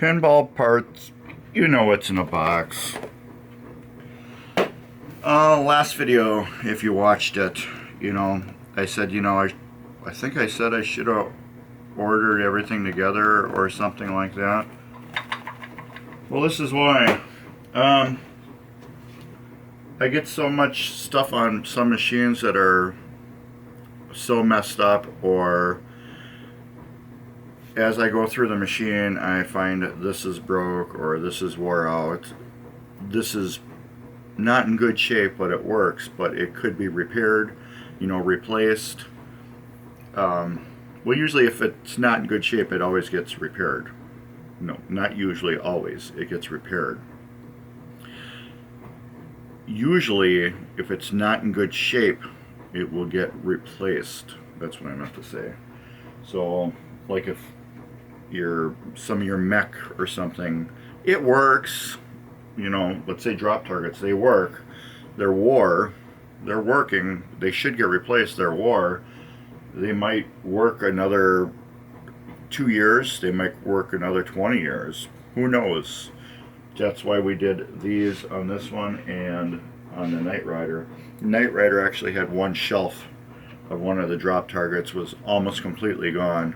Pinball parts, you know what's in a box. Last video, if you watched it, I said, I think I said I should have ordered everything together or something like that. Well, this is why. I get so much stuff on some machines that are so messed up, or as I go through the machine I find this is broke or this is wore out. This is not in good shape, but it works, but it could be repaired, replaced. Well, usually if it's not in good shape, it always gets repaired. No, not usually, always. It gets repaired. Usually, if it's not in good shape, it will get replaced. That's what I meant to say. So, like if some of your mech or something, it works, let's say drop targets, they work, they're working, they should get replaced, they're wore, they might work another 2 years, they might work another 20 years, who knows. That's why we did these on this one and on the Knight Rider. Knight Rider actually had one shelf of one of the drop targets was almost completely gone.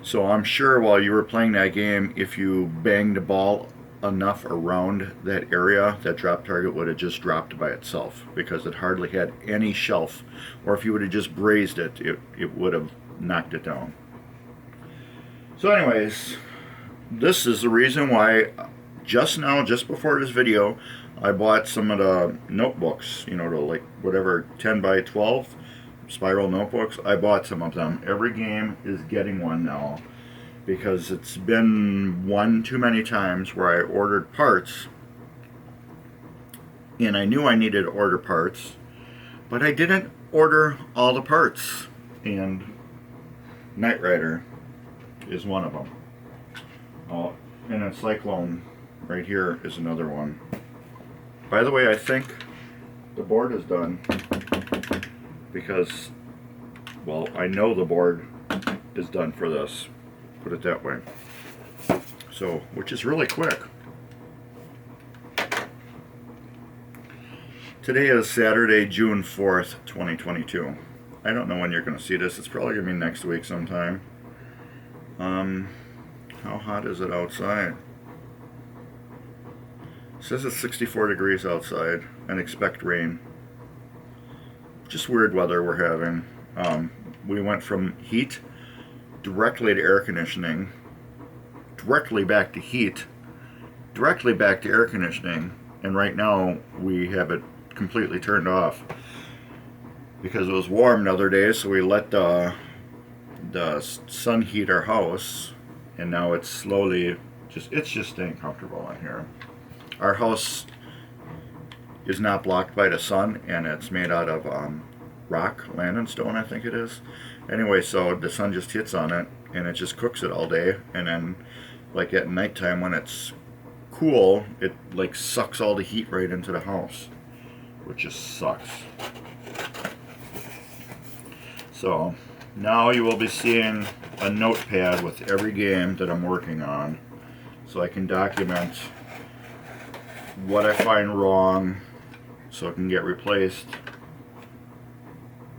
So I'm sure while you were playing that game, if you banged the ball enough around that area, that drop target would have just dropped by itself because it hardly had any shelf. Or if you would have just grazed it, it would have knocked it down. So anyways, this is the reason why just now, just before this video, I bought some of the notebooks, the like whatever 10 by 12 spiral notebooks. I bought some of them. Every game is getting one now because it's been one too many times where I ordered parts and I knew I needed to order parts, but I didn't order all the parts, and Knight Rider is one of them. Oh, and a Cyclone right here is another one. By the way, I think the board is done because, well, I know the board is done for this, put it that way. So, which is really quick. Today is Saturday, June 4th, 2022. I don't know when you're going to see this. It's probably going to be next week sometime. How hot is it outside? It says it's 64 degrees outside and expect rain. Just weird weather we're having. We went from heat directly to air conditioning, directly back to heat, directly back to air conditioning, and right now we have it completely turned off because it was warm the other day, so we let the sun heat our house, and now it's slowly it's just staying comfortable in here. Our house is not blocked by the sun, and it's made out of rock, landstone, I think it is. Anyway, so the sun just hits on it, and it just cooks it all day, and then, like at nighttime when it's cool, it like sucks all the heat right into the house, which just sucks. So now you will be seeing a notepad with every game that I'm working on, so I can document what I find wrong so it can get replaced,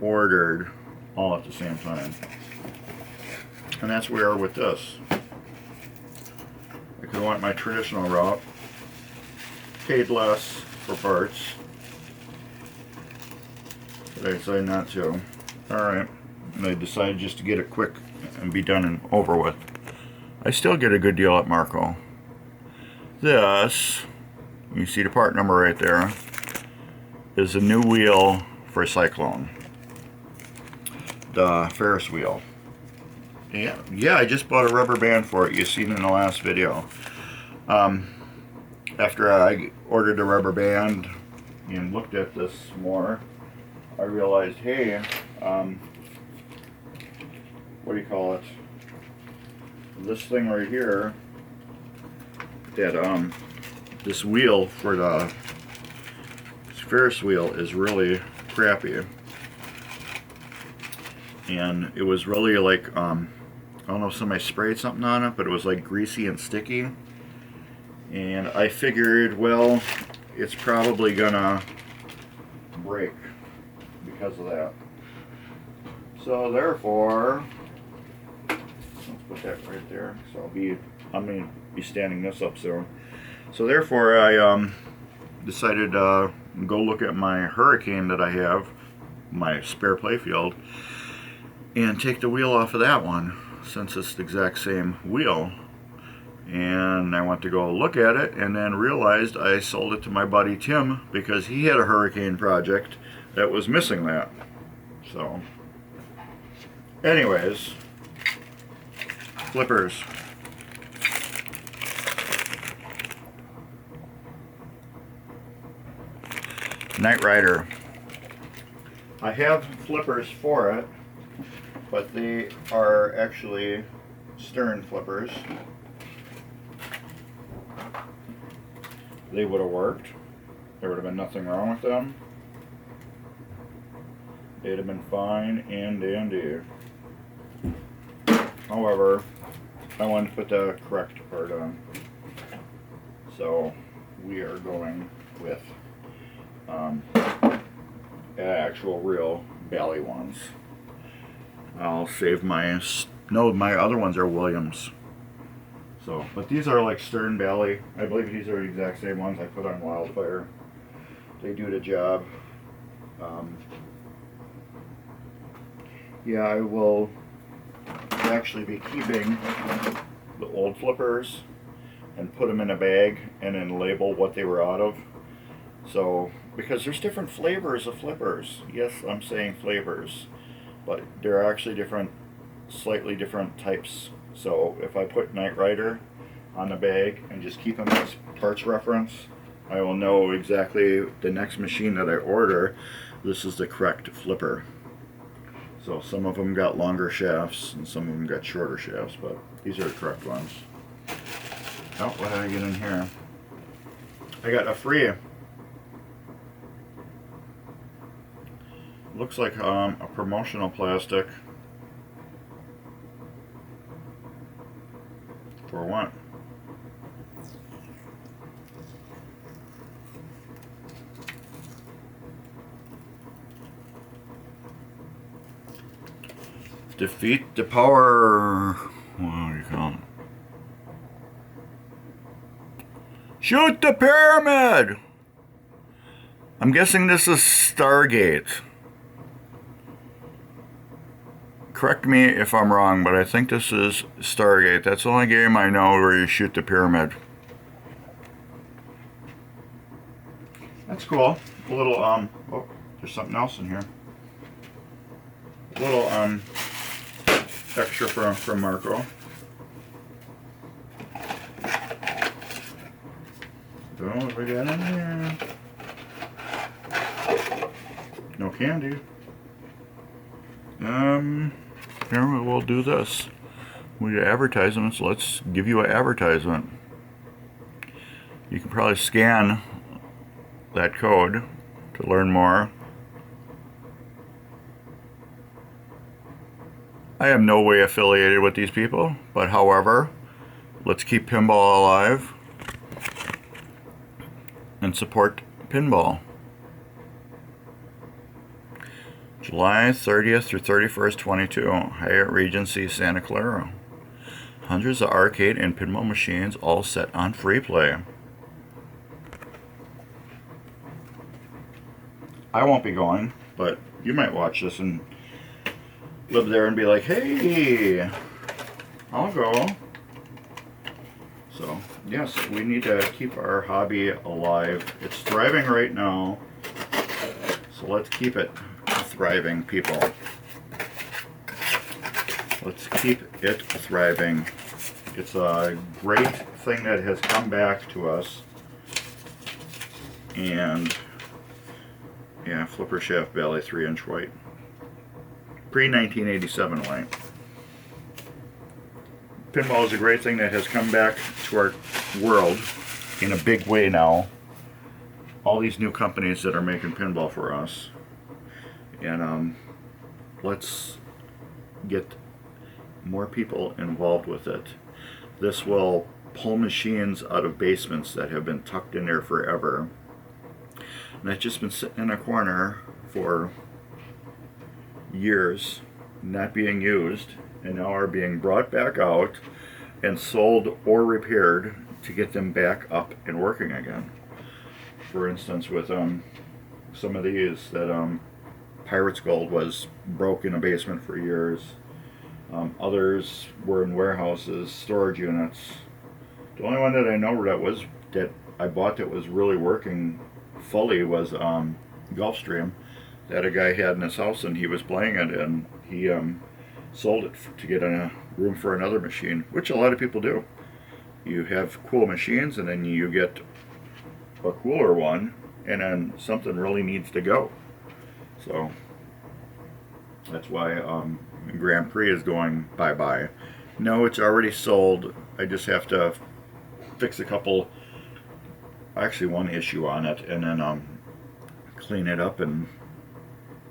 ordered, all at the same time. And that's where we are with this. I could have went my traditional route, paid less for parts, but I decided not to. Alright, and I decided just to get it quick and be done and over with. I still get a good deal at Marco. This, you see the part number right there, is a new wheel for Cyclone. The Ferris Wheel. Yeah, I just bought a rubber band for it. You seen it in the last video. After I ordered the rubber band and looked at this more, I realized, hey, what do you call it? This thing right here, that this wheel for the Ferris wheel is really crappy, and it was really like I don't know if somebody sprayed something on it, but it was like greasy and sticky, And I figured, well, it's probably gonna break because of that. So therefore, let's put that right there. So I'm gonna be standing this up soon. So therefore, I decided to go look at my Hurricane that I have, my spare playfield, and take the wheel off of that one, since it's the exact same wheel. And I went to go look at it and then realized I sold it to my buddy Tim because he had a Hurricane project that was missing that. So anyways, flippers. Knight Rider. I have flippers for it, but they are actually stern flippers. They would have worked. There would have been nothing wrong with them. They'd have been fine and dandy. However, I wanted to put the correct part on. So we are going with actual real Bally ones. I'll save my other ones are Williams. So, but these are like Stern Bally. I believe these are the exact same ones I put on Wildfire. They do the job. Yeah, I will actually be keeping the old flippers and put them in a bag and then label what they were out of. So, because there's different flavors of flippers. Yes, I'm saying flavors, but there are actually slightly different types. So if I put Knight Rider on the bag and just keep them as parts reference, I will know exactly the next machine that I order, this is the correct flipper. So some of them got longer shafts and some of them got shorter shafts, but these are the correct ones. Oh, what did I get in here? I got a free, looks like a promotional plastic. For what? Defeat the power. What do you call it? Shoot the pyramid! I'm guessing this is Stargate. Correct me if I'm wrong, but I think this is Stargate. That's the only game I know where you shoot the pyramid. That's cool. A little, oh, there's something else in here. A little, extra from Marco. So, what we got in here? No candy. Here we'll do this. We do advertisements. Let's give you an advertisement. You can probably scan that code to learn more. I am no way affiliated with these people, but however, let's keep pinball alive and support pinball. July 30th through 31st, 22, Hyatt Regency, Santa Clara. Hundreds of arcade and pinball machines all set on free play. I won't be going, but you might watch this and live there and be like, hey, I'll go. So, yes, we need to keep our hobby alive. It's thriving right now, so let's keep it thriving, people. Let's keep it thriving. It's a great thing that has come back to us. And yeah, flipper shaft Bally 3-inch white. Pre-1987 white. Pinball is a great thing that has come back to our world in a big way now. All these new companies that are making pinball for us. And let's get more people involved with it. This will pull machines out of basements that have been tucked in there forever. And that's just been sitting in a corner for years, not being used, and now are being brought back out and sold or repaired to get them back up and working again. For instance, with some of these that Pirate's Gold was broke in a basement for years. Others were in warehouses, storage units. The only one that I know that I bought that was really working fully was Gulfstream, that a guy had in his house, and he was playing it, and he sold it to get a room for another machine, which a lot of people do. You have cool machines, and then you get a cooler one, and then something really needs to go. So that's why Grand Prix is going bye-bye. No, it's already sold. I just have to fix actually one issue on it, and then clean it up and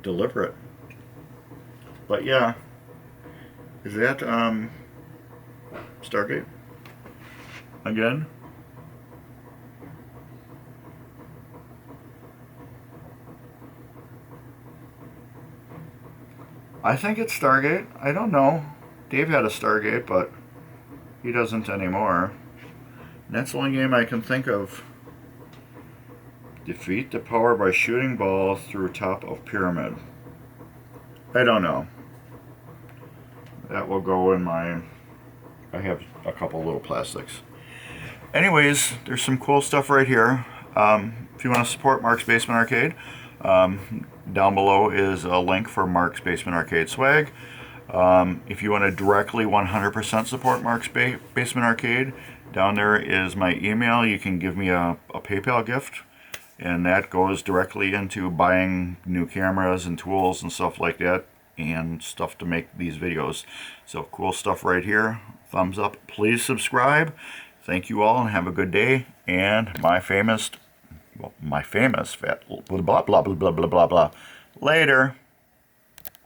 deliver it. But yeah, is that Stargate again? I think it's Stargate. I don't know. Dave had a Stargate, but he doesn't anymore. And that's the only game I can think of. Defeat the power by shooting balls through top of pyramid. I don't know. That will go in my... I have a couple little plastics. Anyways, there's some cool stuff right here. If you want to support Mark's Basement Arcade, down below is a link for Mark's Basement Arcade swag. If you want to directly 100% support Mark's Basement Arcade, down there is my email. You can give me a PayPal gift, and that goes directly into buying new cameras and tools and stuff like that, and stuff to make these videos. So cool stuff right here. Thumbs up. Please subscribe. Thank you all, and have a good day. And my famous fat blah blah blah blah blah blah blah. Later.